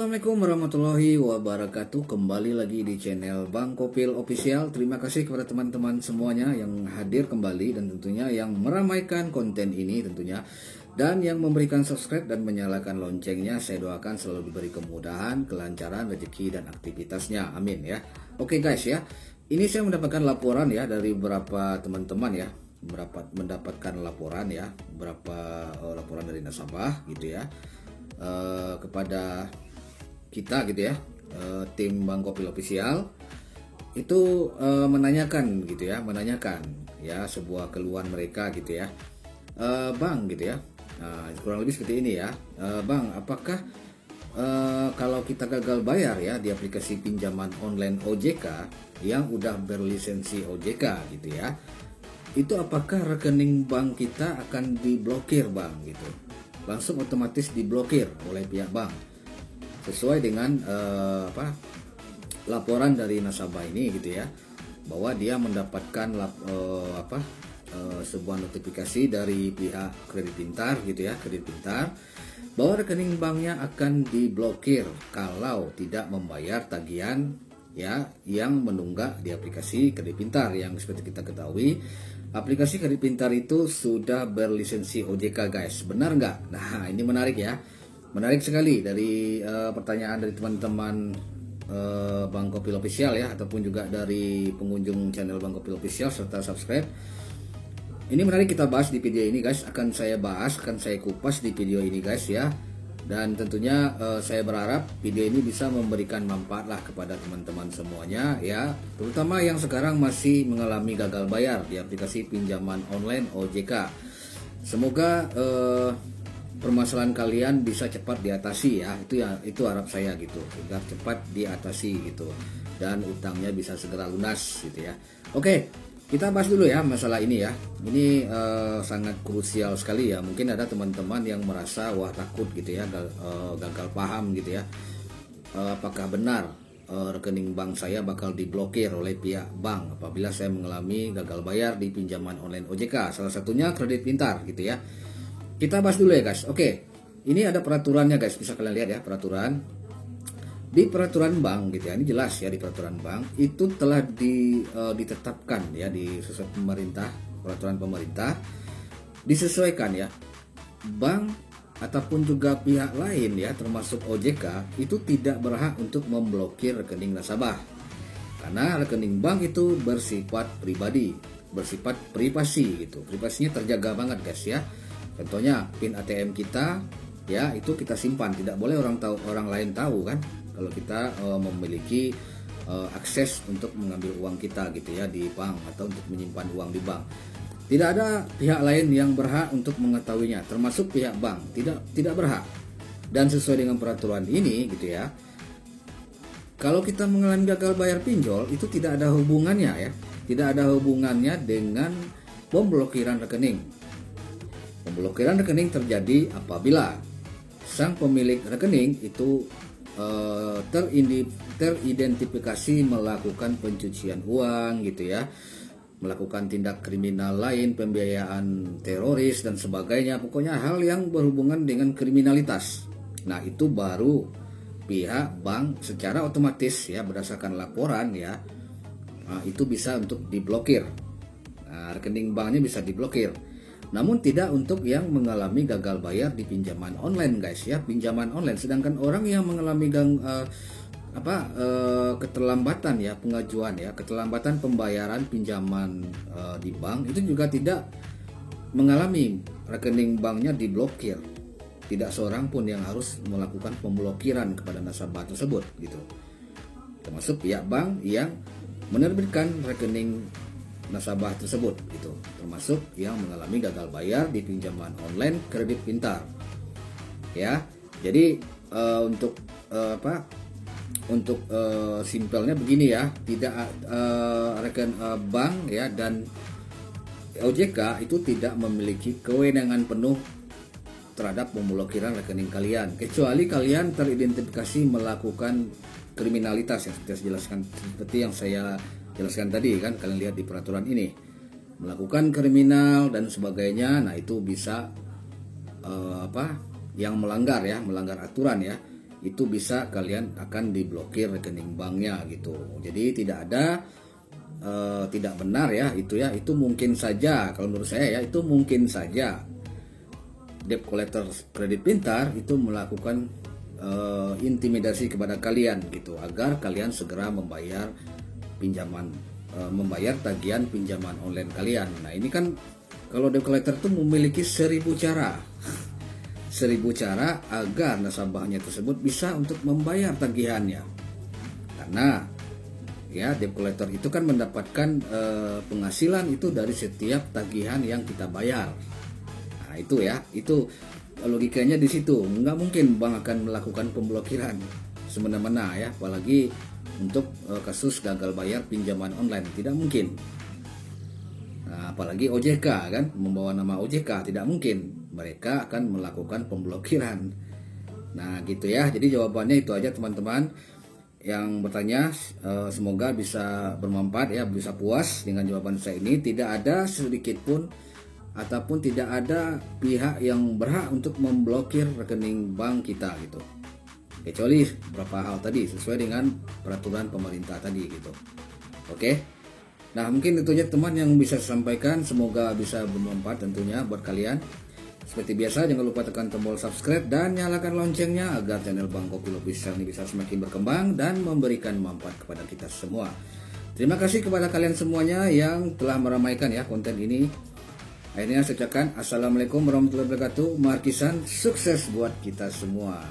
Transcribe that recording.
Assalamualaikum warahmatullahi wabarakatuh. Kembali lagi di channel Bang Kopil Official. Terima kasih kepada teman-teman semuanya yang hadir kembali dan tentunya yang meramaikan konten ini tentunya, dan yang memberikan subscribe dan menyalakan loncengnya. Saya doakan selalu diberi kemudahan, kelancaran, rezeki dan aktivitasnya. Amin ya. Oke guys ya. Ini saya mendapatkan laporan ya dari beberapa teman-teman ya. Mendapatkan laporan ya, beberapa laporan dari nasabah gitu ya. Kepada kita gitu ya, tim Bang Kopil Official itu menanyakan gitu ya, sebuah keluhan mereka gitu ya, Bang gitu ya, kurang lebih seperti ini ya, Bang, apakah kalau kita gagal bayar ya di aplikasi pinjaman online OJK yang udah berlisensi OJK gitu ya, itu apakah rekening bank kita akan diblokir Bang gitu, langsung otomatis diblokir oleh pihak bank sesuai dengan laporan dari nasabah ini gitu ya, bahwa dia mendapatkan sebuah notifikasi dari pihak Kredit Pintar gitu ya, Kredit Pintar, bahwa rekening banknya akan diblokir kalau tidak membayar tagihan ya yang menunggak di aplikasi Kredit Pintar. Yang seperti kita ketahui, aplikasi Kredit Pintar itu sudah berlisensi OJK guys, benar nggak? Nah ini menarik ya, menarik sekali dari pertanyaan dari teman-teman Bang Kopil Official ya, ataupun juga dari pengunjung channel Bang Kopil Official serta subscribe. Ini menarik kita bahas di video ini guys, akan saya kupas di video ini guys ya. Dan tentunya saya berharap video ini bisa memberikan manfaat lah kepada teman-teman semuanya ya, terutama yang sekarang masih mengalami gagal bayar di aplikasi pinjaman online OJK. Semoga permasalahan kalian bisa cepat diatasi ya, itu harap saya gitu, agar cepat diatasi gitu, dan utangnya bisa segera lunas gitu ya. Oke, kita bahas dulu ya masalah ini ya. Ini sangat krusial sekali ya. Mungkin ada teman-teman yang merasa wah takut gitu ya, gagal paham gitu ya. Apakah benar rekening bank saya bakal diblokir oleh pihak bank apabila saya mengalami gagal bayar di pinjaman online OJK, salah satunya Kredit Pintar gitu ya. Kita bahas dulu ya guys. Oke, ini ada peraturannya guys, bisa kalian lihat ya peraturan. Di peraturan bank gitu ya, ini jelas ya, di peraturan bank itu telah ditetapkan ya, di sesuai pemerintah, peraturan pemerintah disesuaikan ya, bank ataupun juga pihak lain ya termasuk OJK itu tidak berhak untuk memblokir rekening nasabah, karena rekening bank itu bersifat pribadi, bersifat privasi gitu, privasinya terjaga banget guys ya. Contohnya PIN ATM kita ya, itu kita simpan, tidak boleh orang lain tahu kan, kalau kita memiliki akses untuk mengambil uang kita gitu ya di bank, atau untuk menyimpan uang di bank. Tidak ada pihak lain yang berhak untuk mengetahuinya, termasuk pihak bank tidak berhak. Dan sesuai dengan peraturan ini gitu ya, kalau kita mengalami gagal bayar pinjol itu tidak ada hubungannya ya, tidak ada hubungannya dengan pemblokiran rekening. Pemblokiran rekening terjadi apabila sang pemilik rekening itu teridentifikasi melakukan pencucian uang gitu ya, melakukan tindak kriminal lain, pembiayaan teroris dan sebagainya, pokoknya hal yang berhubungan dengan kriminalitas. Nah itu baru pihak bank secara otomatis ya, berdasarkan laporan ya, itu bisa untuk diblokir. Rekening banknya bisa diblokir. Namun tidak untuk yang mengalami gagal bayar di pinjaman online guys ya, pinjaman online. Sedangkan orang yang mengalami keterlambatan ya pengajuan ya, keterlambatan pembayaran pinjaman di bank itu juga tidak mengalami rekening banknya diblokir. Tidak seorang pun yang harus melakukan pemblokiran kepada nasabah tersebut gitu, termasuk pihak bank yang menerbitkan rekening nasabah tersebut gitu, termasuk yang mengalami gagal bayar di pinjaman online Kredit Pintar ya. Jadi untuk simpelnya begini ya, tidak bank ya dan OJK itu tidak memiliki kewenangan penuh terhadap pemblokiran rekening kalian, kecuali kalian teridentifikasi melakukan kriminalitas yang seperti yang saya jelaskan tadi kan, kalian lihat di peraturan ini, melakukan kriminal dan sebagainya. Nah itu bisa yang melanggar aturan ya, itu bisa kalian akan diblokir rekening banknya gitu. Jadi tidak ada tidak benar ya, itu mungkin saja, kalau menurut saya ya, itu mungkin saja debt collector kredit pintar itu melakukan intimidasi kepada kalian gitu, agar kalian segera membayar membayar tagihan pinjaman online kalian. Nah ini kan kalau debt collector itu memiliki 1000 cara 1000 cara agar nasabahnya tersebut bisa untuk membayar tagihannya, karena ya debt collector itu kan mendapatkan penghasilan itu dari setiap tagihan yang kita bayar. Nah itu ya, itu logikanya di situ. Nggak mungkin bank akan melakukan pemblokiran semena-mena ya, apalagi untuk kasus gagal bayar pinjaman online, tidak mungkin. Nah, apalagi OJK kan, membawa nama OJK, tidak mungkin mereka akan melakukan pemblokiran. Nah gitu ya, jadi jawabannya itu aja teman-teman yang bertanya. Semoga bisa bermanfaat ya, bisa puas dengan jawaban saya ini. Tidak ada sedikit pun ataupun tidak ada pihak yang berhak untuk memblokir rekening bank kita gitu, kecuali beberapa hal tadi sesuai dengan peraturan pemerintah tadi gitu. Oke, nah mungkin itu aja teman yang bisa saya sampaikan, semoga bisa bermanfaat tentunya buat kalian. Seperti biasa jangan lupa tekan tombol subscribe dan nyalakan loncengnya agar channel Bang Kopil Official ini bisa semakin berkembang dan memberikan manfaat kepada kita semua. Terima kasih kepada kalian semuanya yang telah meramaikan ya konten ini. Akhirnya saya ucapkan assalamualaikum warahmatullahi wabarakatuh. Markisan, sukses buat kita semua.